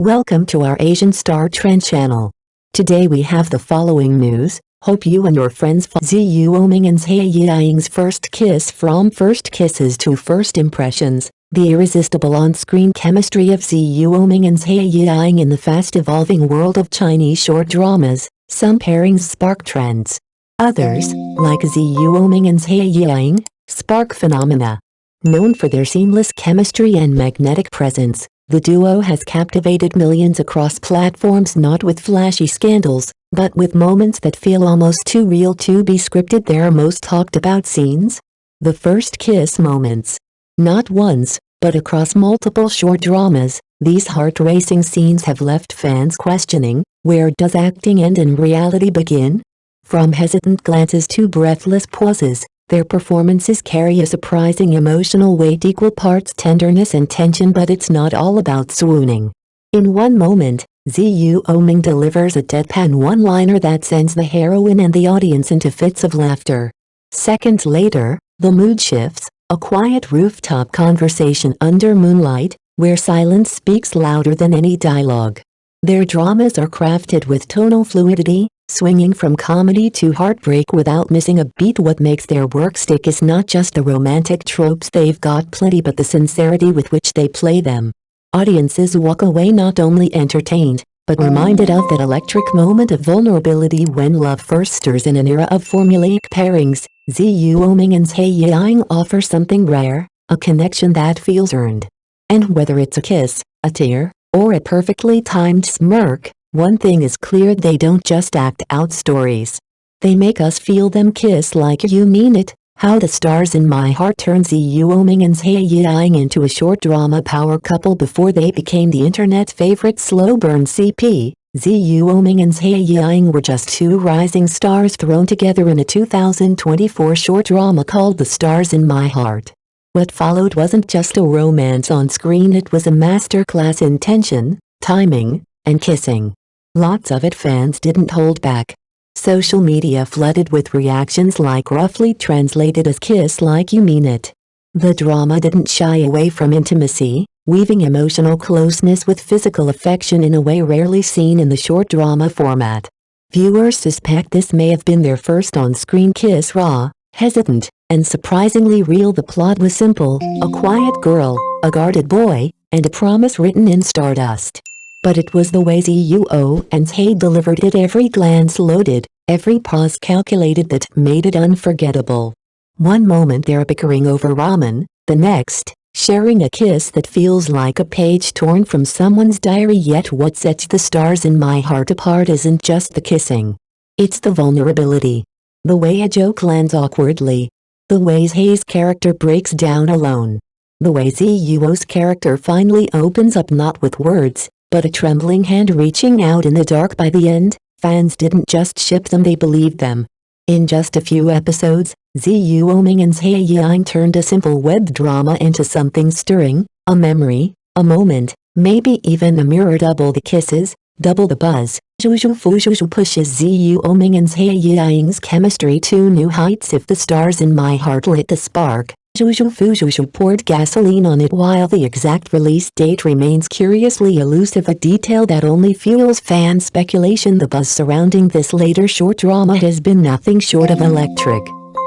Welcome to our Asian Star Trend channel. Today we have the following news. Hope you and your friends follow Zhu Fuhu and Zhai Yiying's first kiss. From first kisses to first impressions, the irresistible on-screen chemistry of Zhu Fuhu and Zhai Yiying in the fast-evolving world of Chinese short dramas. Some pairings spark trends. Others, like Zhu Fuhu and Zhai Yiying, spark phenomena. Known for their seamless chemistry and magnetic presence, the duo has captivated millions across platforms, not with flashy scandals, but with moments that feel almost too real to be scripted. Their most talked about scenes? The first kiss moments. Not once, but across multiple short dramas, these heart-racing scenes have left fans questioning, where does acting end and reality begin? From hesitant glances to breathless pauses, their performances carry a surprising emotional weight, equal parts tenderness and tension, but it's not all about swooning. In one moment, Zhu Fuhu delivers a deadpan one-liner that sends the heroine and the audience into fits of laughter. Seconds later, the mood shifts, a quiet rooftop conversation under moonlight, where silence speaks louder than any dialogue. Their dramas are crafted with tonal fluidity, swinging from comedy to heartbreak without missing a beat. What makes their work stick is not just the romantic tropes, they've got plenty, but the sincerity with which they play them. Audiences walk away not only entertained, but reminded of that electric moment of vulnerability when love first stirs. In an era of formulaic pairings, Zhu Fuhu and Zhai Yiying offer something rare, a connection that feels earned. And whether it's a kiss, a tear, or a perfectly timed smirk, one thing is clear: they don't just act out stories. They make us feel them. Kiss Like You Mean It, How the Stars in My Heart turned Zhu Fuhu and Zhai Yiying into a short drama power couple before they became the internet's favorite slow burn CP. Zhu Fuhu and Zhai Yiying were just two rising stars thrown together in a 2024 short drama called The Stars in My Heart. What followed wasn't just a romance on screen, it was a masterclass in tension, timing, and kissing. Lots of it. Fans didn't hold back. Social media flooded with reactions like roughly translated as "Kiss Like You Mean It." The drama didn't shy away from intimacy, weaving emotional closeness with physical affection in a way rarely seen in the short drama format. Viewers suspect this may have been their first on-screen kiss. Raw, hesitant, and surprisingly real. The plot was simple: a quiet girl, a guarded boy, and a promise written in stardust. But it was the way Zhu Fuhu and Zhai delivered it, every glance loaded, every pause calculated, that made it unforgettable. One moment they're bickering over ramen, the next, sharing a kiss that feels like a page torn from someone's diary. Yet what sets The Stars in My Heart apart isn't just the kissing. It's the vulnerability. The way a joke lands awkwardly. The way Zhai's character breaks down alone. The way Zhu Fuhu's character finally opens up, not with words, but a trembling hand reaching out in the dark. By the end, fans didn't just ship them, they believed them. In just a few episodes, Zhu Fuhu and Zhai Yiying turned a simple web drama into something stirring, a memory, a moment, maybe even a mirror. Double the kisses, double the buzz. Zhu Fuhu pushes Zhu Fuhu and Zhai Yiying's chemistry to new heights. If The Stars in My Heart lit the spark, Zhu Fuhu poured gasoline on it. While the exact release date remains curiously elusive, a detail that only fuels fan speculation, the buzz surrounding this later short drama has been nothing short of electric.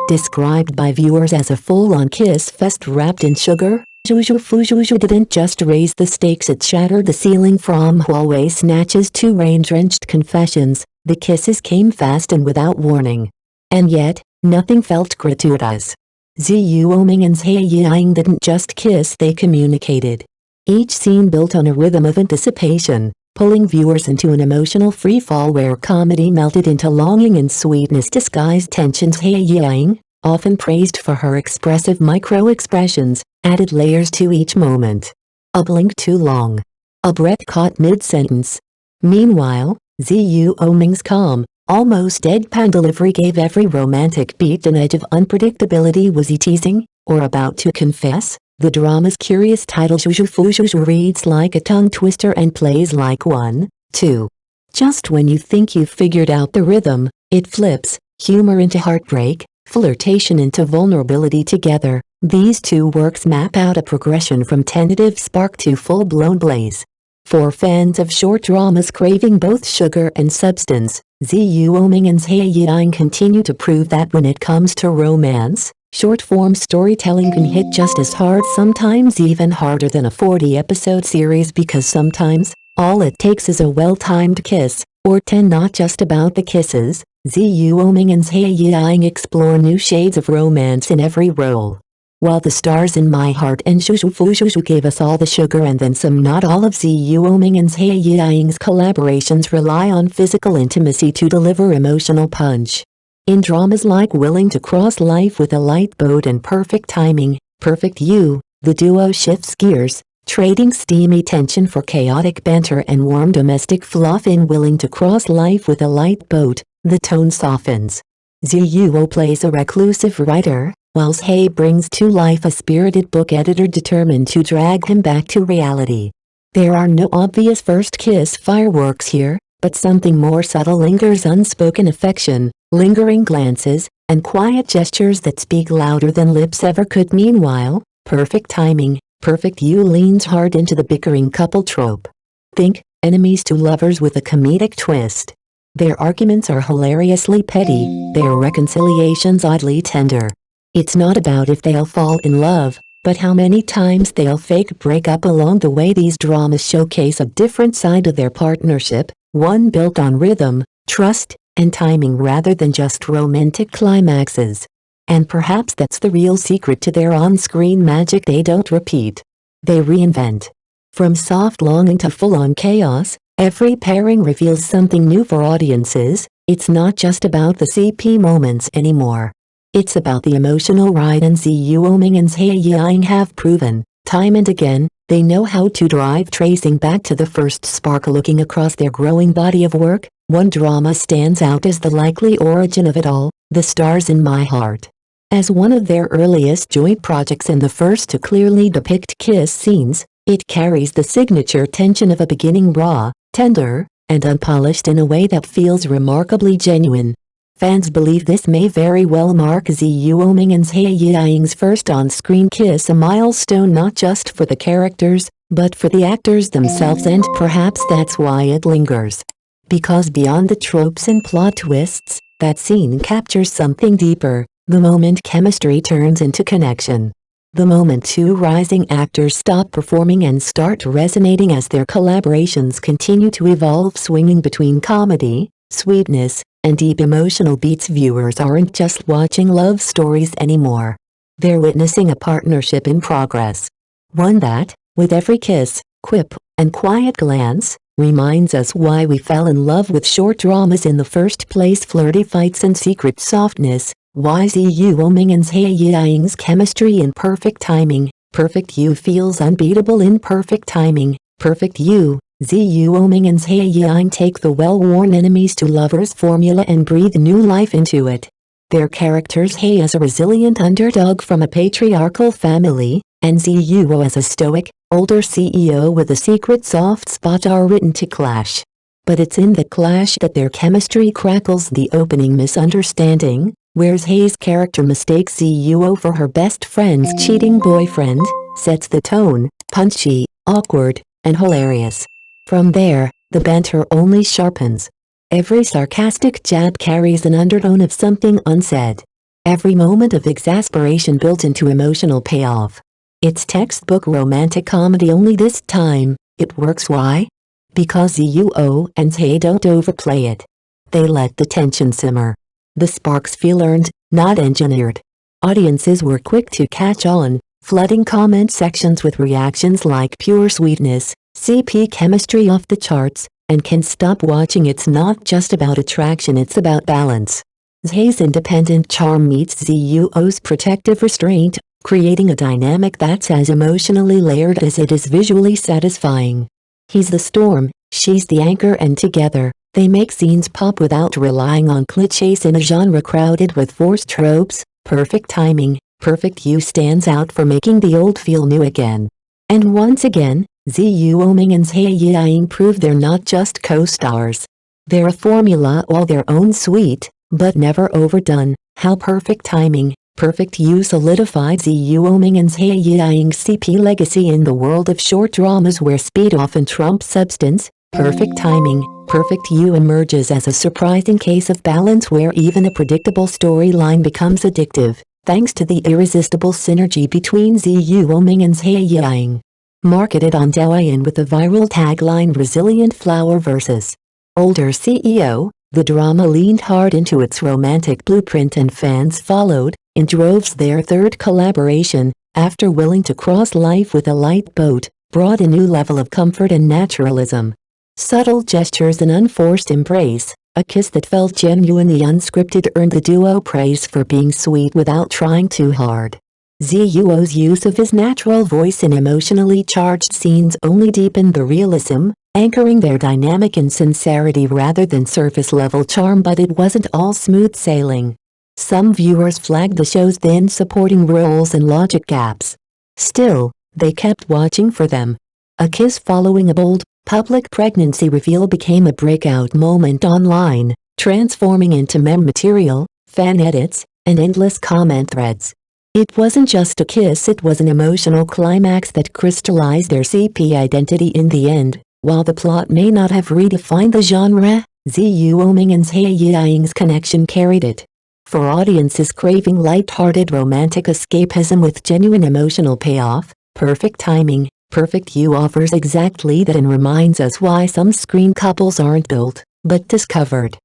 Described by viewers as a full-on kiss fest wrapped in sugar, Zhu Fuhu didn't just raise the stakes, it shattered the ceiling. From hallway snatches to rain-drenched confessions, the kisses came fast and without warning. And yet, nothing felt gratuitous. Zhu Fuhu and Zhai Yiying didn't just kiss, they communicated. Each scene built on a rhythm of anticipation, pulling viewers into an emotional freefall where comedy melted into longing and sweetness disguised tension. Zhai Yiying, often praised for her expressive micro-expressions, added layers to each moment. A blink too long. A breath caught mid-sentence. Meanwhile, Zhu Fuhu's calm, almost deadpan delivery gave every romantic beat an edge of unpredictability. Was he teasing, or about to confess? The drama's curious title Zhu Fuhu reads like a tongue twister and plays like one, too. Just when you think you've figured out the rhythm, it flips, humor into heartbreak, flirtation into vulnerability. Together, these two works map out a progression from tentative spark to full-blown blaze. For fans of short dramas craving both sugar and substance, Zhu Fuhu and Zhai Yiying continue to prove that when it comes to romance, short-form storytelling can hit just as hard, sometimes even harder than a 40-episode series, because sometimes, all it takes is a well-timed kiss, or 10. Not just about the kisses, Zhu Fuhu and Zhai Yiying explore new shades of romance in every role. While The Stars in My Heart and Zhu Fuhu gave us all the sugar and then some, not all of Zhu Fuhu and Zhai Yiying's collaborations rely on physical intimacy to deliver emotional punch. In dramas like Willing to Cross Life with a Light Boat and Perfect Timing, Perfect You, the duo shifts gears, trading steamy tension for chaotic banter and warm domestic fluff. In Willing to Cross Life with a Light Boat, the tone softens. Zhu Fuhu plays a reclusive writer, while Zhai brings to life a spirited book editor determined to drag him back to reality. There are no obvious first kiss fireworks here, but something more subtle lingers: unspoken affection, lingering glances, and quiet gestures that speak louder than lips ever could. Meanwhile, Perfect Timing, Perfect You leans hard into the bickering couple trope. Think, enemies to lovers with a comedic twist. Their arguments are hilariously petty, their reconciliations oddly tender. It's not about if they'll fall in love, but how many times they'll fake break up along the way. These dramas showcase a different side of their partnership, one built on rhythm, trust, and timing rather than just romantic climaxes. And perhaps that's the real secret to their on-screen magic. They don't repeat. They reinvent. From soft longing to full-on chaos, every pairing reveals something new for audiences. It's not just about the CP moments anymore. It's about the emotional ride, and Zhu Fuhu and Zhai Yiying have proven, time and again, they know how to drive tracing back to the first spark. Looking across their growing body of work, one drama stands out as the likely origin of it all, The Stars in My Heart. As one of their earliest joint projects and the first to clearly depict kiss scenes, it carries the signature tension of a beginning, raw, tender, and unpolished in a way that feels remarkably genuine. Fans believe this may very well mark Zhu Fuhu and Zhai Yiying's first on-screen kiss, a milestone not just for the characters, but for the actors themselves, and perhaps that's why it lingers. Because beyond the tropes and plot twists, that scene captures something deeper, the moment chemistry turns into connection. The moment two rising actors stop performing and start resonating as their collaborations continue to evolve, swinging between comedy, sweetness, and deep emotional beats. Viewers aren't just watching love stories anymore. They're witnessing a partnership in progress. One that, with every kiss, quip, and quiet glance, reminds us why we fell in love with short dramas in the first place. Flirty fights and secret softness, why Zhu Fuhu and Zhai Yiying's chemistry in Perfect Timing, Perfect You feels unbeatable. In Perfect Timing, Perfect You, Zhu Fuhu and Zhai Yiying take the well-worn enemies to lovers formula and breathe new life into it. Their characters, Zhai as a resilient underdog from a patriarchal family, and Zhu Fuhu as a stoic, older CEO with a secret soft spot, are written to clash. But it's in the clash that their chemistry crackles. The opening misunderstanding, where Zhai's character mistakes Zhu Fuhu for her best friend's cheating boyfriend, sets the tone, punchy, awkward, and hilarious. From there, the banter only sharpens. Every sarcastic jab carries an undertone of something unsaid. Every moment of exasperation built into emotional payoff. It's textbook romantic comedy, only this time, it works. Why? Because Zhu Fuhu and Zhai don't overplay it. They let the tension simmer. The sparks feel earned, not engineered. Audiences were quick to catch on, flooding comment sections with reactions like pure sweetness, CP chemistry off the charts, and can't stop watching. It's not just about attraction, it's about balance. Zhai's independent charm meets Zhu Fuhu's protective restraint, creating a dynamic that's as emotionally layered as it is visually satisfying. He's the storm, she's the anchor, and together, they make scenes pop without relying on clichés. In a genre crowded with forced tropes, Perfect Timing, Perfect You stands out for making the old feel new again. And once again, Zhu Fuhu and Zhai Yiying prove they're not just co-stars. They're a formula all their own, sweet, but never overdone. How Perfect Timing, Perfect You solidified Zhu Fuhu and Zhai Yiying's CP legacy in the world of short dramas where speed often trumps substance. Perfect Timing, Perfect You emerges as a surprising case of balance where even a predictable storyline becomes addictive, thanks to the irresistible synergy between Zhu Fuhu and Zhai Yiying. Marketed on Douyin with the viral tagline Resilient Flower vs. Older CEO, the drama leaned hard into its romantic blueprint and fans followed, in droves. Their third collaboration, After Willing to Cross Life with a Light Boat, brought a new level of comfort and naturalism. Subtle gestures and unforced embrace, a kiss that felt genuinely unscripted earned the duo praise for being sweet without trying too hard. Zhu Fuhu's use of his natural voice in emotionally charged scenes only deepened the realism, anchoring their dynamic in sincerity rather than surface-level charm. But it wasn't all smooth sailing. Some viewers flagged the show's thin supporting roles and logic gaps. Still, they kept watching for them. A kiss following a bold, public pregnancy reveal became a breakout moment online, transforming into meme material, fan edits, and endless comment threads. It wasn't just a kiss, it was an emotional climax that crystallized their CP identity in the end. While the plot may not have redefined the genre, Zhu Fuhu and Zhai Yiying's connection carried it. For audiences craving light-hearted romantic escapism with genuine emotional payoff, Perfect Timing, Perfect You offers exactly that and reminds us why some screen couples aren't built, but discovered.